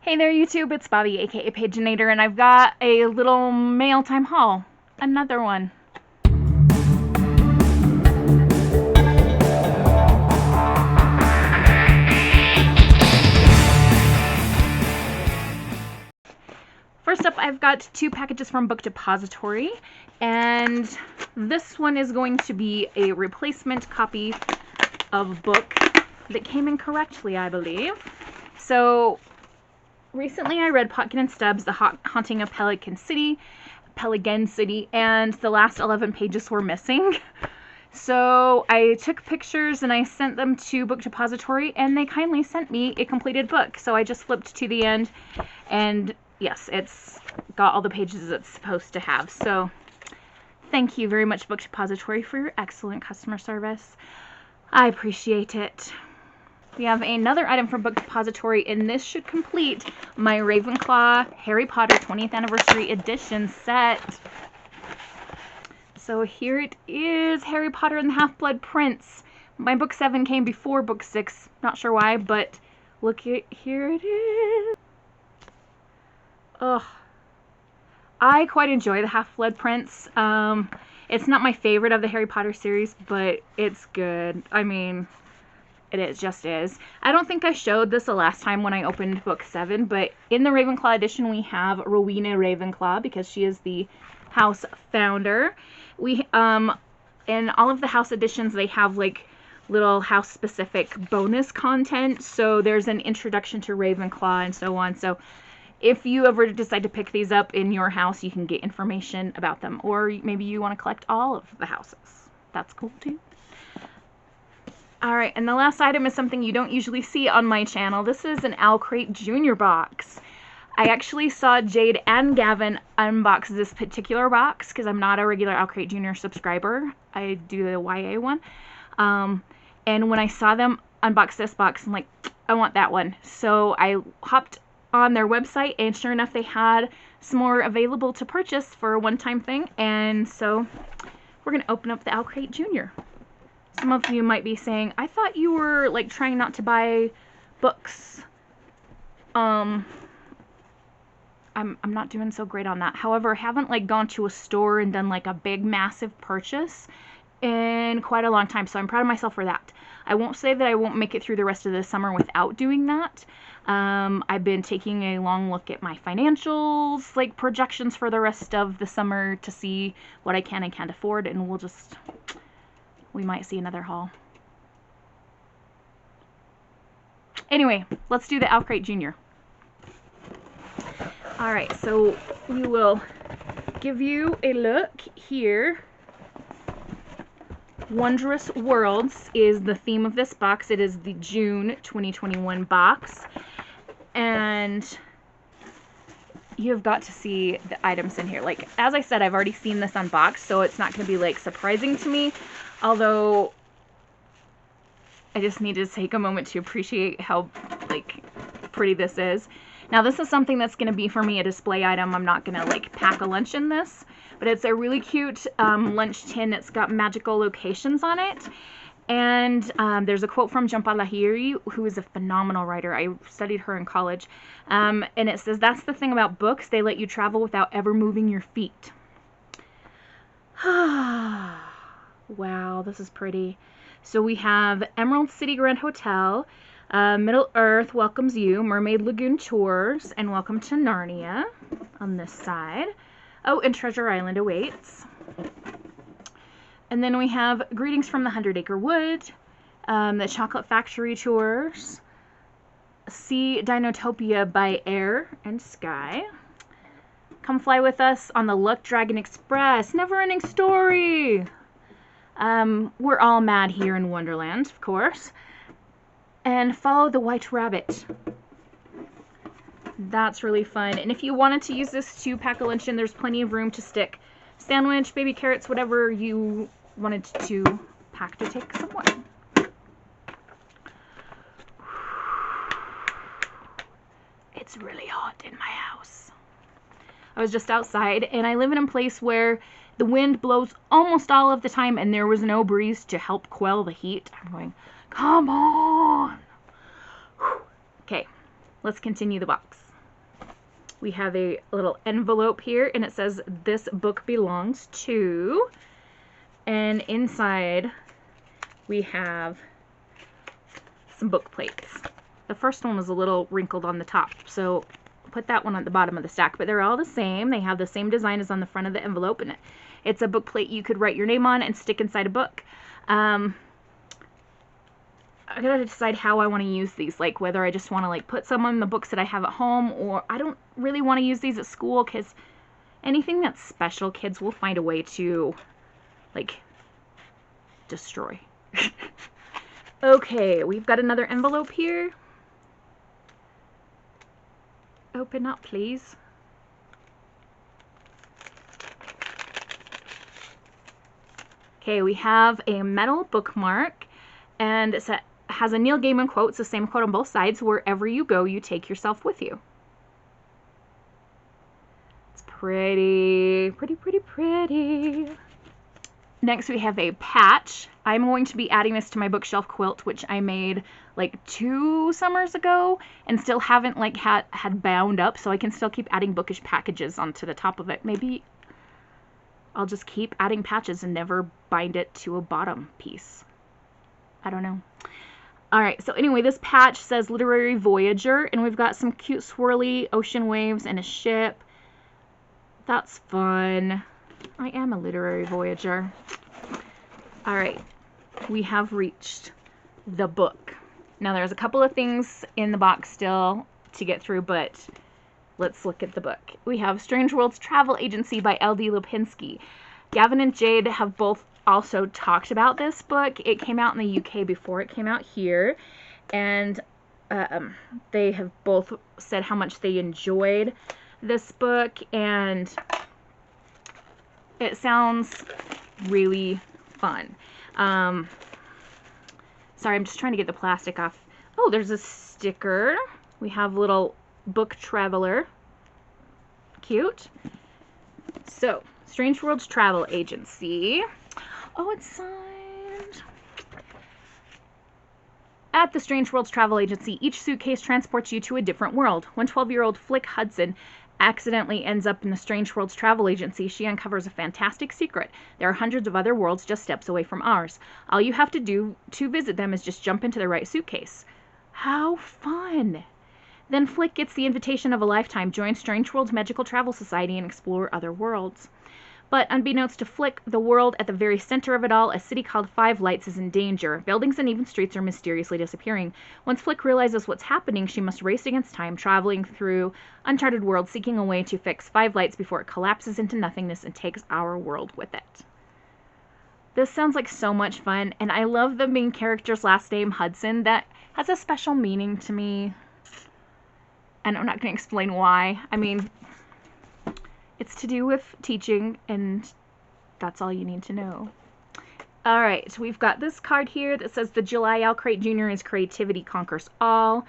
Hey there YouTube, it's Bobby aka Paginator, and I've got a little mail time haul. Another one. First up, I've got 2 packages from Book Depository, and this one is going to be a replacement copy of a book that came in correctly, I believe. So recently I read Potkin and Stubbs, The Haunting of Pelican City, and the last 11 pages were missing. So I took pictures and I sent them to Book Depository, and they kindly sent me a completed book. So I just flipped to the end, and yes, it's got all the pages it's supposed to have. So thank you very much, Book Depository, for your excellent customer service. I appreciate it. We have another item from Book Depository, and this should complete my Ravenclaw Harry Potter 20th Anniversary Edition set. So here it is, Harry Potter and the Half-Blood Prince. My book 7 came before book 6, not sure why, but look at, here it is. Ugh. I quite enjoy the Half-Blood Prince. It's not my favorite of the Harry Potter series, but it's good. I mean, it just is. I don't think I showed this the last time when I opened book 7, but in the Ravenclaw edition we have Rowena Ravenclaw, because she is the house founder. We in all of the house editions they have like little house specific bonus content, so there's an introduction to Ravenclaw and so on. So if you ever decide to pick these up in your house, you can get information about them, or maybe you want to collect all of the houses. That's cool too. Alright, and the last item is something you don't usually see on my channel. This is an Owlcrate Junior box. I actually saw Jade and Gavin unbox this particular box because I'm not a regular Owlcrate Junior subscriber. I do the YA one. And when I saw them unbox this box, I'm like, I want that one. So I hopped on their website, and sure enough, they had some more available to purchase for a one-time thing. And so we're going to open up the Owlcrate Junior. Some of you might be saying, I thought you were like trying not to buy books. I'm not doing so great on that. However, I haven't like gone to a store and done like a big massive purchase in quite a long time, so I'm proud of myself for that. I won't say that I won't make it through the rest of the summer without doing that. I've been taking a long look at my financials, like projections for the rest of the summer to see what I can and can't afford, and we might see another haul. Anyway, let's do the Owlcrate Junior. Alright, so we will give you a look here. Wondrous Worlds is the theme of this box. It is the June 2021 box. And you have got to see the items in here. Like, as I said, I've already seen this unboxed, so it's not going to be, like, surprising to me. Although, I just need to take a moment to appreciate how, like, pretty this is. Now, this is something that's going to be, for me, a display item. I'm not going to, like, pack a lunch in this. But it's a really cute lunch tin. It's got magical locations on it. And there's a quote from Jhumpa Lahiri, who is a phenomenal writer. I studied her in college. And it says, "That's the thing about books. They let you travel without ever moving your feet." Wow, this is pretty. So we have Emerald City Grand Hotel, Middle Earth welcomes you, Mermaid Lagoon Tours, and Welcome to Narnia on this side. Oh, and Treasure Island awaits. And then we have Greetings from the 100 Acre Wood, the Chocolate Factory Tours, See Dinotopia by Air and Sky. Come fly with us on the Luck Dragon Express, Never-Ending Story. We're all mad here in Wonderland, of course. And Follow the White Rabbit. That's really fun. And if you wanted to use this to pack a lunch in, there's plenty of room to stick sandwich, baby carrots, whatever you wanted to pack to take somewhere. It's really hot in my house. I was just outside, and I live in a place where the wind blows almost all of the time, and there was no breeze to help quell the heat. I'm going, come on! Okay, let's continue the box. We have a little envelope here, and it says, "This book belongs to," and inside we have some book plates. The first one was a little wrinkled on the top, so put that one at the bottom of the stack, but they're all the same. They have the same design as on the front of the envelope, and it's a book plate you could write your name on and stick inside a book. I gotta decide how I want to use these, like whether I just want to like put some on the books that I have at home, or I don't really want to use these at school, because anything that's special, kids will find a way to like destroy. Okay, we've got another envelope here. Open up, please. Okay, we have a metal bookmark, and it has a Neil Gaiman quote. It's the same quote on both sides. "Wherever you go, you take yourself with you." It's pretty. Next we have a patch. I'm going to be adding this to my bookshelf quilt, which I made like 2 summers ago and still haven't like had bound up, so I can still keep adding bookish packages onto the top of it. Maybe I'll just keep adding patches and never bind it to a bottom piece. I don't know. Alright, so anyway, this patch says Literary Voyager, and we've got some cute swirly ocean waves and a ship. That's fun. I am a literary voyager. Alright, we have reached the book. Now there's a couple of things in the box still to get through, but let's look at the book. We have Strange Worlds Travel Agency by L.D. Lipinski. Gavin and Jade have both also talked about this book. It came out in the UK before it came out here, and they have both said how much they enjoyed this book, and it sounds really fun. Sorry, I'm just trying to get the plastic off. Oh, there's a sticker. We have little book traveler. Cute. So, Strange Worlds Travel Agency. Oh, it's signed. At the Strange Worlds Travel Agency, each suitcase transports you to a different world. When 12-year-old Flick Hudson accidentally ends up in the Strange Worlds Travel Agency, she uncovers a fantastic secret. There are hundreds of other worlds just steps away from ours. All you have to do to visit them is just jump into the right suitcase. How fun! Then Flick gets the invitation of a lifetime, join Strange Worlds Magical Travel Society, and explore other worlds. But unbeknownst to Flick, the world at the very center of it all, a city called Five Lights, is in danger. Buildings and even streets are mysteriously disappearing. Once Flick realizes what's happening, she must race against time, traveling through uncharted worlds, seeking a way to fix Five Lights before it collapses into nothingness and takes our world with it. This sounds like so much fun, and I love the main character's last name, Hudson. That has a special meaning to me, and I'm not going to explain why. I mean, it's to do with teaching, and that's all you need to know. Alright, so we've got this card here that says the July Owlcrate Jr. is Creativity Conquers All.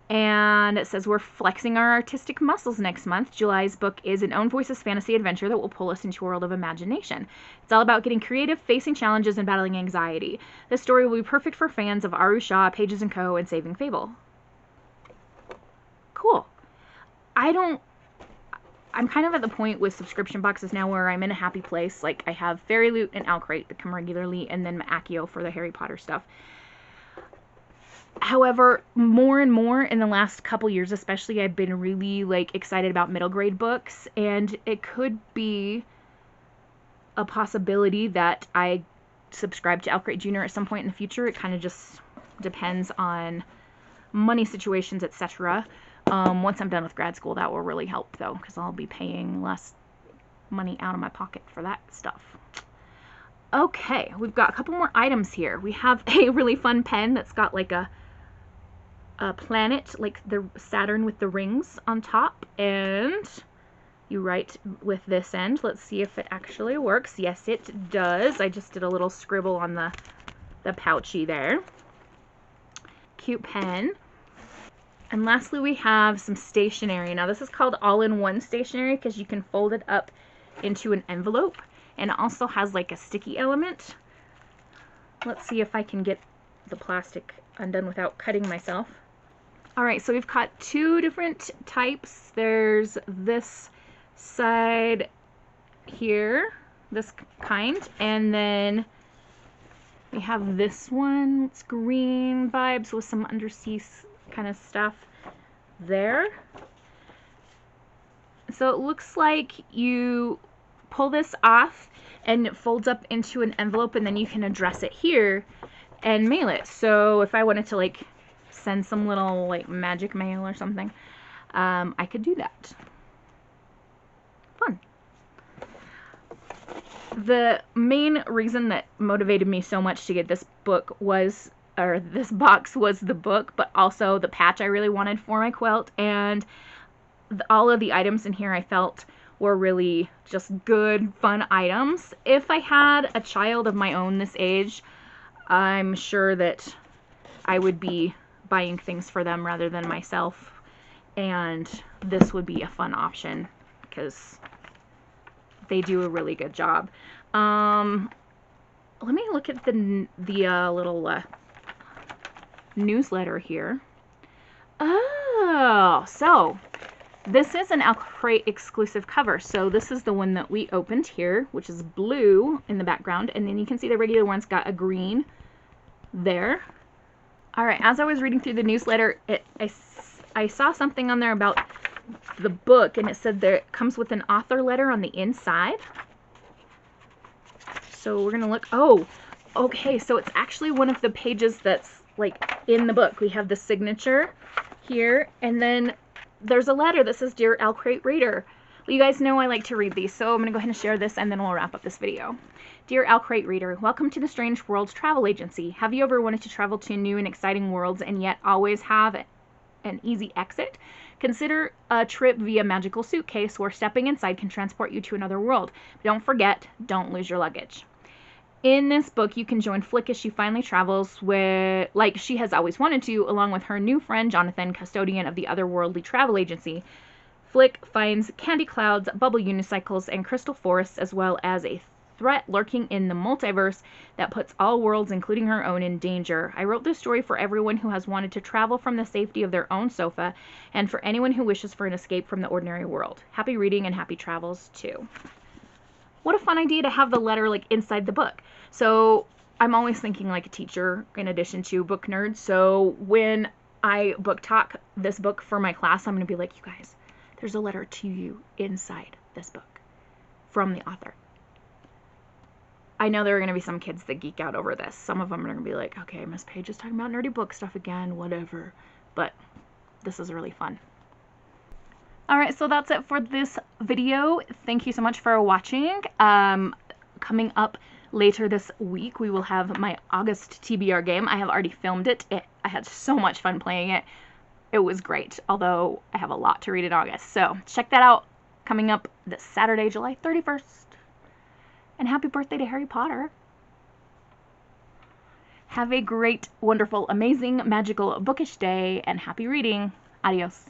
And it says we're flexing our artistic muscles next month. July's book is an own voices fantasy adventure that will pull us into a world of imagination. It's all about getting creative, facing challenges, and battling anxiety. This story will be perfect for fans of Aru Shah, Pages & Co., and Saving Fable. Cool. I'm kind of at the point with subscription boxes now where I'm in a happy place. Like, I have Fairy Loot and Owlcrate that come regularly, and then Accio for the Harry Potter stuff. However, more and more in the last couple years especially, I've been really like excited about middle grade books, and it could be a possibility that I subscribe to Owlcrate Jr. at some point in the future. It kind of just depends on money situations, etc. Once I'm done with grad school, that will really help, though, because I'll be paying less money out of my pocket for that stuff. Okay, we've got a couple more items here. We have a really fun pen that's got like a planet, like the Saturn with the rings on top, and you write with this end. Let's see if it actually works. Yes, it does. I just did a little scribble on the pouchy there. Cute pen. And lastly, we have some stationery. Now, this is called all-in-one stationery because you can fold it up into an envelope, and it also has like a sticky element. Let's see if I can get the plastic undone without cutting myself. Alright, so we've got two different types. There's this side here, this kind, and then we have this one. It's green vibes with some undersea kind of stuff there. So it looks like you pull this off and it folds up into an envelope, and then you can address it here and mail it. So if I wanted to like send some little like magic mail or something, I could do that. Fun. The main reason that motivated me so much to get this book was, or this box was the book, but also the patch I really wanted for my quilt, and all of the items in here I felt were really just good, fun items. If I had a child of my own this age, I'm sure that I would be buying things for them rather than myself, and this would be a fun option because they do a really good job. Let me look at the little newsletter here. Oh, so this is an Owlcrate exclusive cover. So this is the one that we opened here, which is blue in the background, and then you can see the regular one's got a green there. All right, as I was reading through the newsletter, I saw something on there about the book, and it said there it comes with an author letter on the inside. So we're gonna look. Oh, okay, so it's actually one of the pages that's like in the book. We have the signature here, and then there's a letter that says, "Dear Owlcrate Reader." Well, you guys know I like to read these, so I'm gonna go ahead and share this, and then we'll wrap up this video. Dear Owlcrate Reader, welcome to the Strange Worlds Travel Agency. Have you ever wanted to travel to new and exciting worlds and yet always have an easy exit? Consider a trip via magical suitcase where stepping inside can transport you to another world. But don't forget, don't lose your luggage. In this book, you can join Flick as she finally travels like she has always wanted to, along with her new friend Jonathan, custodian of the otherworldly travel agency. Flick finds candy clouds, bubble unicycles, and crystal forests, as well as a threat lurking in the multiverse that puts all worlds, including her own, in danger. I wrote this story for everyone who has wanted to travel from the safety of their own sofa, and for anyone who wishes for an escape from the ordinary world. Happy reading and happy travels too. What a fun idea to have the letter like inside the book. So I'm always thinking like a teacher in addition to book nerd. So when I book talk this book for my class, I'm going to be like, you guys, there's a letter to you inside this book from the author. I know there are going to be some kids that geek out over this. Some of them are going to be like, okay, Miss Paige is talking about nerdy book stuff again, whatever. But this is really fun. Alright, so that's it for this video. Thank you so much for watching. Coming up later this week, we will have my August TBR game. I have already filmed it. I had so much fun playing it. It was great, although I have a lot to read in August. So check that out coming up this Saturday, July 31st. And happy birthday to Harry Potter. Have a great, wonderful, amazing, magical, bookish day, and happy reading. Adios.